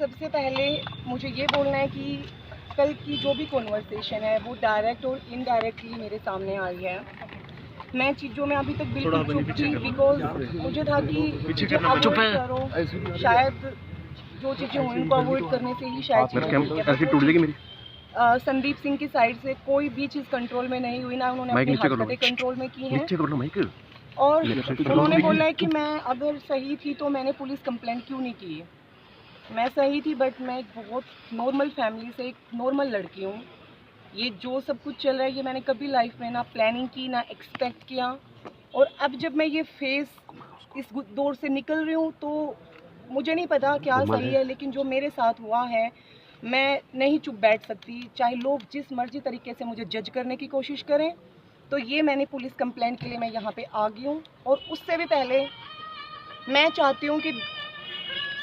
सबसे पहले मुझे ये बोलना है कि कल की जो भी कॉन्वर्सेशन है वो डायरेक्ट और इनडायरेक्टली मेरे सामने आई है। मैं चीज़ों में अभी तक बिल्कुल चुप थी, बिकॉज मुझे था कि अवॉइड करो, शायद जो चीज़ें हुई उनको अवॉइड करने से ही शायद संदीप सिंह की साइड से कोई भी चीज़ कंट्रोल में नहीं हुई, ना उन्होंने अपनी हरकतें कंट्रोल में की हैं। और उन्होंने बोला है कि मैं अगर सही थी तो मैंने पुलिस कंप्लेंट क्यों नहीं की। मैं सही थी, बट मैं एक बहुत नॉर्मल फैमिली से एक नॉर्मल लड़की हूँ। ये जो सब कुछ चल रहा है ये मैंने कभी लाइफ में ना प्लानिंग की, ना एक्सपेक्ट किया। और अब जब मैं ये फेस इस दौर से निकल रही हूँ तो मुझे नहीं पता क्या सही है, लेकिन जो मेरे साथ हुआ है मैं नहीं चुप बैठ सकती। चाहे लोग जिस मर्जी तरीके से मुझे जज करने की कोशिश करें, तो ये मैंने पुलिस कंप्लेंट के लिए मैं यहाँ पे आ गई हूँ। और उससे भी पहले मैं चाहती हूँ कि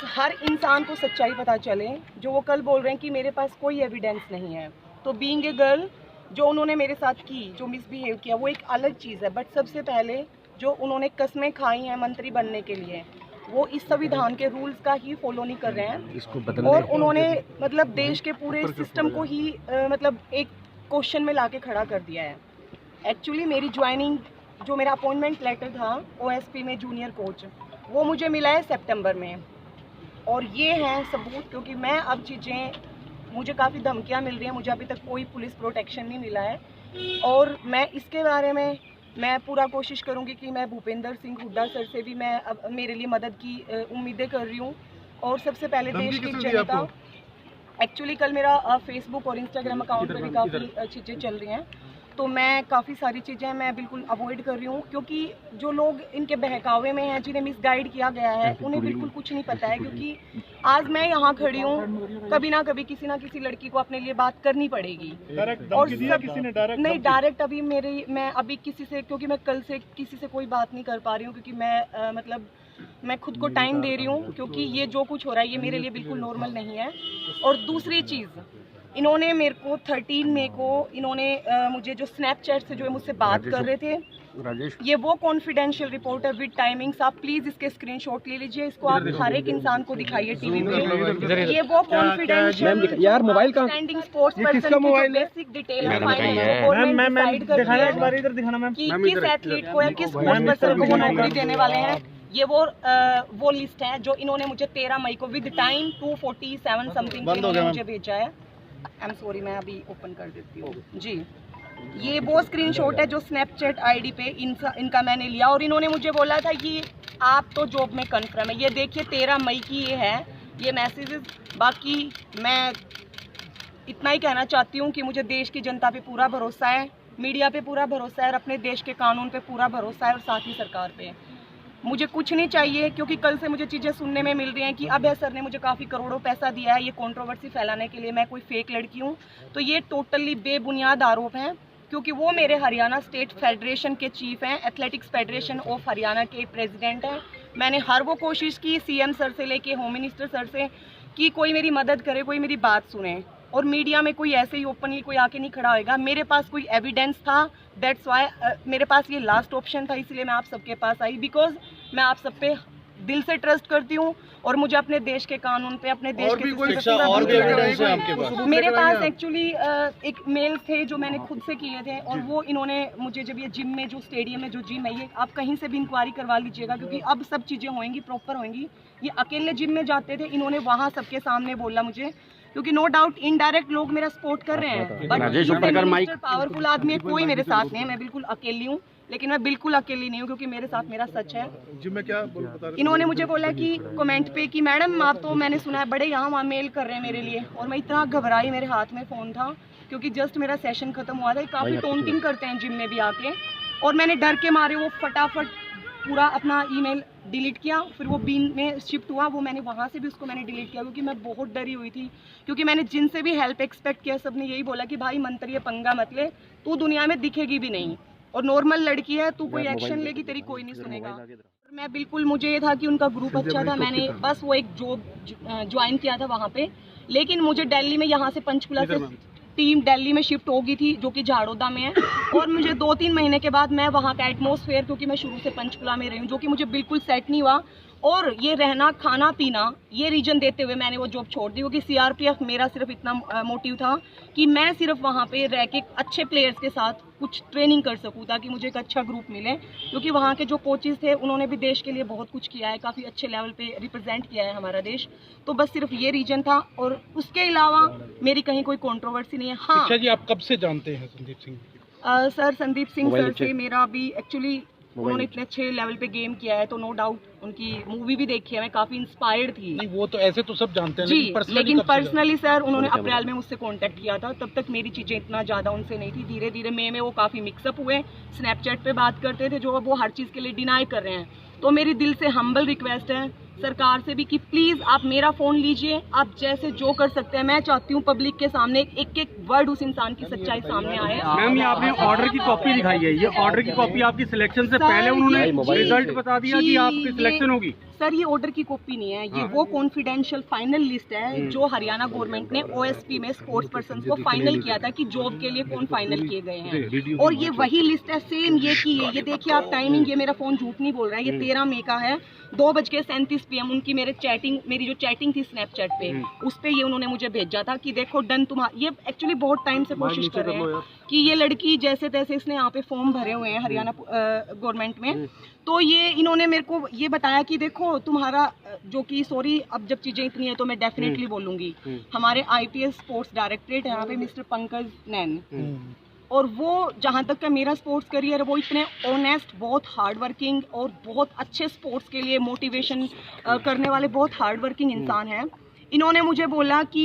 हर इंसान को सच्चाई पता चले। जो वो कल बोल रहे हैं कि मेरे पास कोई एविडेंस नहीं है, तो बीइंग ए गर्ल जो उन्होंने मेरे साथ की, जो मिसबिहेव किया, वो एक अलग चीज़ है। बट सबसे पहले जो उन्होंने कस्में खाई हैं मंत्री बनने के लिए, वो इस संविधान के रूल्स का ही फॉलो नहीं कर रहे हैं। और उन्होंने मतलब देश के पूरे सिस्टम को ही मतलब एक क्वेश्चन में लाके खड़ा कर दिया है। एक्चुअली मेरी ज्वाइनिंग, जो मेरा अपॉइंटमेंट लेटर था OSP में जूनियर कोच, वो मुझे मिला है सितंबर में। और ये है सबूत, क्योंकि मैं अब चीज़ें, मुझे काफ़ी धमकियाँ मिल रही हैं, मुझे अभी तक कोई पुलिस प्रोटेक्शन नहीं मिला है। और मैं इसके बारे में मैं पूरा कोशिश करूँगी कि मैं भूपेंद्र सिंह हुड्डा सर से भी मैं अब मेरे लिए मदद की उम्मीदें कर रही हूँ। और सबसे पहले देश की जनता, एक्चुअली कल मेरा फेसबुक और इंस्टाग्राम अकाउंट पर भी काफ़ी चीज़ें चल रही हैं, तो मैं काफ़ी सारी चीज़ें मैं बिल्कुल अवॉइड कर रही हूँ। क्योंकि जो लोग इनके बहकावे में हैं, जिन्हें मिसगाइड किया गया है, उन्हें बिल्कुल कुछ नहीं पता है। क्योंकि आज मैं यहाँ खड़ी हूँ, कभी ना कभी किसी ना किसी लड़की को अपने लिए बात करनी पड़ेगी। और नहीं डायरेक्ट अभी मैं अभी किसी से, क्योंकि मैं कल से किसी से कोई बात नहीं कर पा रही हूँ, क्योंकि मैं मतलब मैं खुद को टाइम दे रही हूँ, क्योंकि ये जो कुछ हो रहा है ये मेरे लिए बिल्कुल नॉर्मल नहीं है। और दूसरी चीज़, इन्होंने मेरे को 13 मई को इन्होंने मुझे जो स्नैपचैट से जो मुझसे बात कर रहे थे, ये वो कॉन्फिडेंशियल रिपोर्ट है विद टाइमिंग्स। आप प्लीज इसके स्क्रीनशॉट ले लीजिए, इसको आप हर एक इंसान को दिखाइए टीवी पे। ये वो कॉन्फिडेंशियल यार मोबाइल का स्टैंडिंग स्पोर्ट्स पर्सन की बेसिक डिटेल है कि किस एथलीट को या किस स्पोर्ट्स पर्सन को वो नौकरी देने वाले हैं। ये वो लिस्ट है जो इन्होंने मुझे 13 मई को विद टाइम 2:47 समथिंग मुझे भेजा है। आई एम सॉरी, मैं अभी ओपन कर देती हूँ जी। ये वो स्क्रीनशॉट है जो स्नैपचैट आईडी पे इनका मैंने लिया। और इन्होंने मुझे बोला था कि आप तो जॉब में कन्फर्म है। ये देखिए 13 मई की ये है, ये मैसेजेस। बाकी मैं इतना ही कहना चाहती हूँ कि मुझे देश की जनता पे पूरा भरोसा है, मीडिया पे पूरा भरोसा है, और अपने देश के कानून पे पूरा भरोसा है, और साथ ही सरकार पे। मुझे कुछ नहीं चाहिए, क्योंकि कल से मुझे चीज़ें सुनने में मिल रही हैं कि अभय सर ने मुझे काफ़ी करोड़ों पैसा दिया है ये कंट्रोवर्सी फैलाने के लिए, मैं कोई फेक लड़की हूँ। तो ये टोटली बेबुनियाद आरोप हैं, क्योंकि वो मेरे हरियाणा स्टेट फेडरेशन के चीफ हैं, एथलेटिक्स फेडरेशन ऑफ हरियाणा के प्रेसिडेंट हैं। मैंने हर वो कोशिश की CM सर से लेके होम मिनिस्टर सर से कि कोई मेरी मदद करे, कोई मेरी बात सुने। और मीडिया में कोई ऐसे ही ओपनली कोई आके नहीं खड़ा होएगा। मेरे पास कोई एविडेंस था, दैट्स वाई मेरे पास ये लास्ट ऑप्शन था, इसलिए मैं आप सबके पास आई। बिकॉज मैं आप सब पे दिल से ट्रस्ट करती हूँ, और मुझे अपने देश के कानून पे, अपने देश के मेरे पास एक्चुअली एक मेल थे जो मैंने खुद से किए थे। और वो इन्होंने मुझे, जब ये जिम में, जो स्टेडियम में जो जिम है, ये आप कहीं से भी इंक्वायरी करवा लीजिएगा, क्योंकि अब सब चीज़ें होंगी, प्रॉपर होंगी। ये अकेले जिम में जाते थे, इन्होंने वहाँ सबके सामने बोला मुझे, क्योंकि नो डाउट इनडायरेक्ट लोग मेरा सपोर्ट कर रहे हैं। बट पावरफुल आदमी है, कोई मेरे साथ नहीं है, मैं बिल्कुल अकेली हूँ। लेकिन मैं बिल्कुल अकेली नहीं हूँ, क्योंकि मेरे साथ मेरा सच है। जी, मैं क्या बता रही, इन्होंने मुझे बोला कि कमेंट पे कि मैडम आप तो, मैंने सुना है बड़े यहाँ वहाँ मेल कर रहे हैं मेरे लिए। और मैं इतना घबराई, मेरे हाथ में फ़ोन था, क्योंकि जस्ट मेरा सेशन खत्म हुआ था। काफ़ी टोंटिंग करते हैं जिम में भी आके, और मैंने डर के मारे वो फटाफट पूरा अपना ईमेल डिलीट किया। फिर वो बीन में शिफ्ट हुआ, वो मैंने वहाँ से भी उसको मैंने डिलीट किया, क्योंकि मैं बहुत डरी हुई थी। क्योंकि मैंने जिनसे भी हेल्प एक्सपेक्ट किया, सब ने यही बोला कि भाई मंत्री ये पंगा मत ले, तू दुनिया में दिखेगी भी नहीं, और नॉर्मल लड़की है, तू कोई एक्शन लेगी तेरी कोई नहीं सुनेगा। मैं बिल्कुल, मुझे ये था कि उनका ग्रुप अच्छा था, मैंने बस वो एक जॉब ज्वाइन किया था वहाँ पे। लेकिन मुझे दिल्ली में, यहाँ से पंचकुला से टीम दिल्ली में शिफ्ट होगी थी, जो कि झाड़ोदा में है। और मुझे 2-3 महीने के बाद मैं वहाँ का एटमॉस्फेयर, क्योंकि मैं शुरू से पंचकुला में रही हूँ, जो कि मुझे बिल्कुल सेट नहीं हुआ। और ये रहना खाना पीना ये रीजन देते हुए मैंने वो जॉब छोड़ दी, क्योंकि सीआरपीएफ मेरा सिर्फ इतना मोटिव था कि मैं सिर्फ वहाँ पे रह के अच्छे प्लेयर्स के साथ कुछ ट्रेनिंग कर सकूँ, ताकि मुझे एक अच्छा ग्रुप मिले, क्योंकि वहाँ के जो कोचेस थे उन्होंने भी देश के लिए बहुत कुछ किया है, काफ़ी अच्छे लेवल पे रिप्रेजेंट किया है हमारा देश। तो बस सिर्फ ये रीजन था, और उसके अलावा मेरी कहीं कोई कंट्रोवर्सी नहीं है। हाँ शिक्षा जी, आप कब से जानते हैं संदीप सिंह? सर संदीप सिंह सर से मेरा भी एक्चुअली उन्होंने इतने अच्छे लेवल पे गेम किया है, तो नो डाउट उनकी मूवी भी देखी है, मैं काफी इंस्पायर्ड थी। नहीं, वो तो ऐसे तो सब जानते हैं जी, लेकिन पर्सनली सर उन्होंने अप्रैल में मुझसे कांटेक्ट किया था, तब तक मेरी चीजें इतना ज्यादा उनसे नहीं थी। धीरे धीरे मई में वो काफी मिक्सअप हुए, स्नैपचैट पे बात करते थे, जो वो हर चीज के लिए डिनाई कर रहे हैं। तो मेरी दिल से हम्बल रिक्वेस्ट है सरकार से भी कि प्लीज आप मेरा फोन लीजिए, आप जैसे जो कर सकते हैं। मैं चाहती हूँ पब्लिक के सामने एक एक वर्ड उस इंसान की सच्चाई सामने आए। मैम, ये आपने ऑर्डर की कॉपी दिखाई है, ये ऑर्डर की कॉपी आपकी सिलेक्शन से पहले उन्होंने रिजल्ट बता दिया कि आपकी सिलेक्शन होगी? सर ये ऑर्डर की कॉपी नहीं है, ये वो कॉन्फिडेंशियल फाइनल लिस्ट है जो हरियाणा गवर्नमेंट ने ओएसपी में स्पोर्ट्स पर्सन को फाइनल किया था कि जॉब के लिए कौन फाइनल किए गए हैं, और ये वही लिस्ट है सेम ये की है। ये देखिए आप टाइमिंग, ये मेरा फोन झूठ नहीं बोल रहा है, ये 13 मई का है, 2:37 PM उनकी मेरी जो चैटिंग थी स्नैपचैट पे, उस पे ये उन्होंने मुझे भेजा था कि देखो डन तुम्हारा। ये एक्चुअली बहुत टाइम से कोशिश कर रहे हैं कि ये लड़की जैसे तैसे, इसने यहाँ पे फॉर्म भरे हुए हैं हरियाणा गवर्नमेंट में, तो ये इन्होंने मेरे को ये बताया कि देखो तुम्हारा जो कि सॉरी अब जब चीजें इतनी है तो मैं डेफिनेटली बोलूंगी, हमारे IPS स्पोर्ट्स डायरेक्टरेट है यहाँ पे मिस्टर पंकज नैन, और वो जहाँ तक का मेरा स्पोर्ट्स करियर है वो इतने ऑनेस्ट, बहुत हार्ड वर्किंग और बहुत अच्छे स्पोर्ट्स के लिए मोटिवेशन करने वाले बहुत हार्ड वर्किंग इंसान हैं। इन्होंने मुझे बोला कि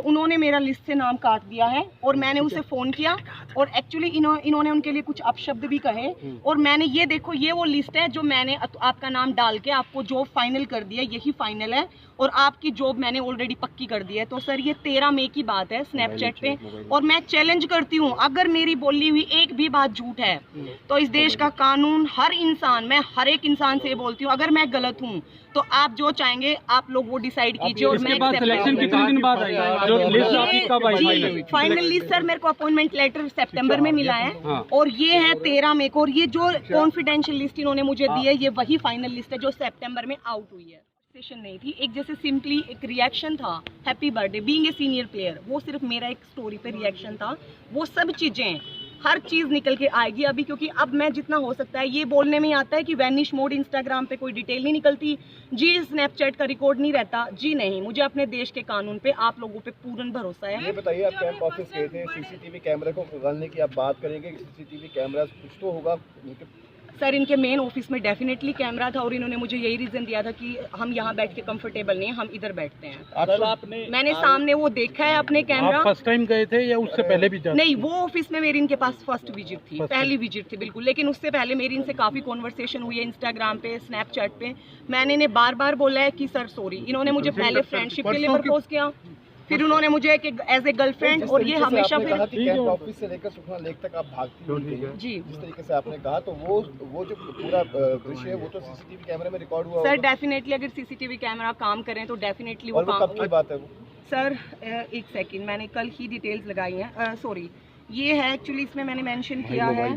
उन्होंने मेरा लिस्ट से नाम काट दिया है, और मैंने उसे फ़ोन किया, और एक्चुअली इन्होंने उनके लिए कुछ अपशब्द भी कहे, और मैंने ये देखो ये वो लिस्ट है जो मैंने आपका नाम डाल के आपको जॉब फाइनल कर दिया, यही फाइनल है, और आपकी जॉब मैंने ऑलरेडी पक्की कर दी है। तो सर ये 13 मई की बात है स्नैपचैट पे, और मैं चैलेंज करती हूँ अगर मेरी बोली हुई एक भी बात झूठ है तो इस देश का कानून, हर इंसान, मैं हर एक इंसान से बोलती हूँ अगर मैं गलत हूँ तो आप जो चाहेंगे आप लोग वो डिसाइड कीजिए। और मैं सिलेक्शन कितने दिन बाद आएगा? जो लिस्ट आपकी कब आएगी? फाइनल लिस्ट सर मेरे को अपॉइंटमेंट लेटर सितंबर में मिला है, और ये है 13 मई को, और ये जो कॉन्फिडेंशियल लिस्ट इन्होंने मुझे दी है ये वही फाइनल लिस्ट है जो सितंबर में आउट हुई है। सेशन नहीं थी, एक जैसे सिंपली एक रिएक्शन था, happy birthday being a senior player, वो सिर्फ मेरा एक स्टोरी पे रिएक्शन था। वो सब चीजें हर चीज निकल के आएगी अभी, क्योंकि अब मैं जितना हो सकता है ये बोलने में आता है कि वैनिश मोड इंस्टाग्राम पे कोई डिटेल नहीं निकलती जी, स्नैपचैट का रिकॉर्ड नहीं रहता जी, नहीं, मुझे अपने देश के कानून पे आप लोगों पे पूर्ण भरोसा है। ये बताइए, आप कैंप ऑफिस गए थे, सीसीटीवी कैमरे को खंगालने की आप बात करेंगे, सीसीटीवी कैमरा कुछ तो होगा? सर इनके मेन ऑफिस में डेफिनेटली कैमरा था, और इन्होंने मुझे यही रीजन दिया था कि हम यहाँ बैठ के कंफर्टेबल नहीं, हम इधर बैठते हैं। मैंने सामने वो देखा है अपने कैमरा। फर्स्ट टाइम गए थे या उससे पहले भी जाते? नहीं, वो ऑफिस में मेरी इनके पास फर्स्ट विजिट थी, पहली विजिट थी बिल्कुल, लेकिन उससे पहले मेरी इनसे काफी कॉन्वर्सेशन हुई है इंस्टाग्राम पे, स्नैपचैट पे। मैंने इन्हें बार बार बोला है कि सर सॉरी, इन्होंने मुझे पहले फ्रेंडशिप के लिए प्रपोज किया, फिर उन्होंने मुझे एज ए गर्लफ्रेंड, और ये हमेशा फिर ऑफिस से लेकर सुखना लेक तक आप भागती हैं जी, जिस तरीके से आपने कहा, तो वो जो पूरा दृश्य है वो तो सीसीटीवी कैमरे में रिकॉर्ड हुआ सर। डेफिनेटली अगर सीसीटीवी कैमरा काम करें तो डेफिनेटली वो कब की बात है वो? सर एक सेकंड, मैंने कल ही डिटेल्स लगाई हैं, सॉरी ये है एक्चुअली, इसमें मैंने मेंशन किया है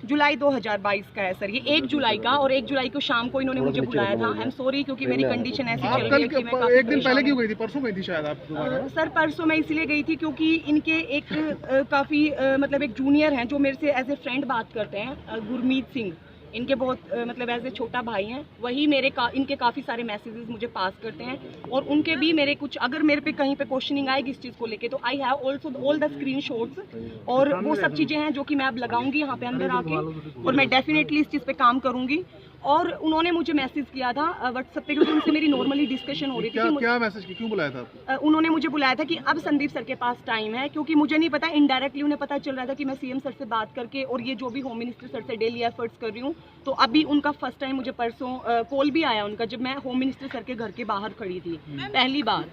जुलाई 2022 का है सर, ये 1 जुलाई का, और 1 जुलाई को शाम को इन्होंने मुझे बुलाया था। आई एम सॉरी क्योंकि मेरी कंडीशन ऐसी चल रही है कि मैं एक दिन पहले क्यों गई थी? परसों गई थी शायद आप? सर परसों मैं इसलिए गई थी क्योंकि इनके एक काफ़ी मतलब एक जूनियर हैं जो मेरे से एज ए फ्रेंड बात करते हैं, गुरमीत सिंह, इनके बहुत मतलब एज ए छोटा भाई हैं, वही इनके काफ़ी सारे मैसेजेस मुझे पास करते हैं, और उनके भी मेरे कुछ, अगर मेरे पे कहीं पे क्वेश्चनिंग आएगी इस चीज़ को लेके तो I have also all the screenshots, और वो सब चीज़ें हैं जो कि मैं अब लगाऊंगी यहाँ पे अंदर आके, और मैं डेफिनेटली इस चीज़ पे काम करूंगी। और उन्होंने मुझे मैसेज किया था व्हाट्सएप पे, क्योंकि उनसे मेरी नॉर्मली डिस्कशन हो रही थी। क्या मैसेज क्यों बुलाया था? उन्होंने मुझे बुलाया था कि अब संदीप सर के पास टाइम है, क्योंकि मुझे नहीं पता, इनडायरेक्टली उन्हें पता चल रहा था कि मैं CM सर से बात करके और ये जो भी होम मिनिस्टर सर से डेली एफर्ट्स कर रही हूँ, तो अभी उनका फर्स्ट टाइम मुझे परसों कॉल भी आया उनका, जब मैं होम मिनिस्टर सर के घर के बाहर खड़ी थी पहली बार।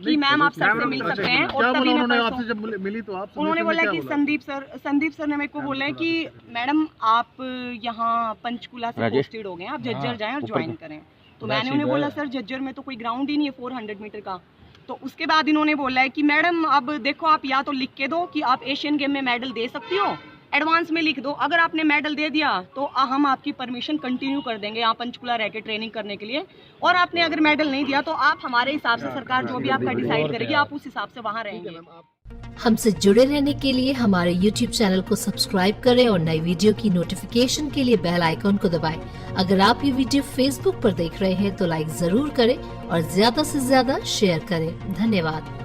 कि मैम आप सर से मिल सकते हैं, और तभी मैं आपसे जब मिली तो आप उन्होंने बोला कि संदीप सर ने मेरे को बोला है कि मैडम आप यहाँ पंचकुला से पोस्टेड हो गए हैं, आप झज्जर जाएं और ज्वाइन करें। तो मैंने उन्हें बोला सर झज्जर में तो कोई ग्राउंड ही नहीं है 400 मीटर का। तो उसके बाद इन्होंने बोला है कि मैडम अब देखो आप या तो लिख के दो कि आप एशियन गेम में मेडल दे सकती हो, एडवांस में लिख दो। अगर आपने मेडल दे दिया तो हम आपकी परमिशन कंटिन्यू कर देंगे यहाँ पंचकुला रह के ट्रेनिंग करने के लिए। और आपने अगर मेडल नहीं दिया तो आप हमारे हिसाब से, सरकार जो भी आपका डिसाइड करेगी, आप उस हिसाब से वहाँ रहेंगे। हमसे जुड़े रहने के लिए हमारे YouTube चैनल को सब्सक्राइब करें और नई वीडियो की नोटिफिकेशन के लिए बेल आइकॉन को दबाएं। अगर आप ये वीडियो Facebook पर देख रहे हैं तो लाइक जरूर करें और ज्यादा से ज्यादा शेयर करें। धन्यवाद।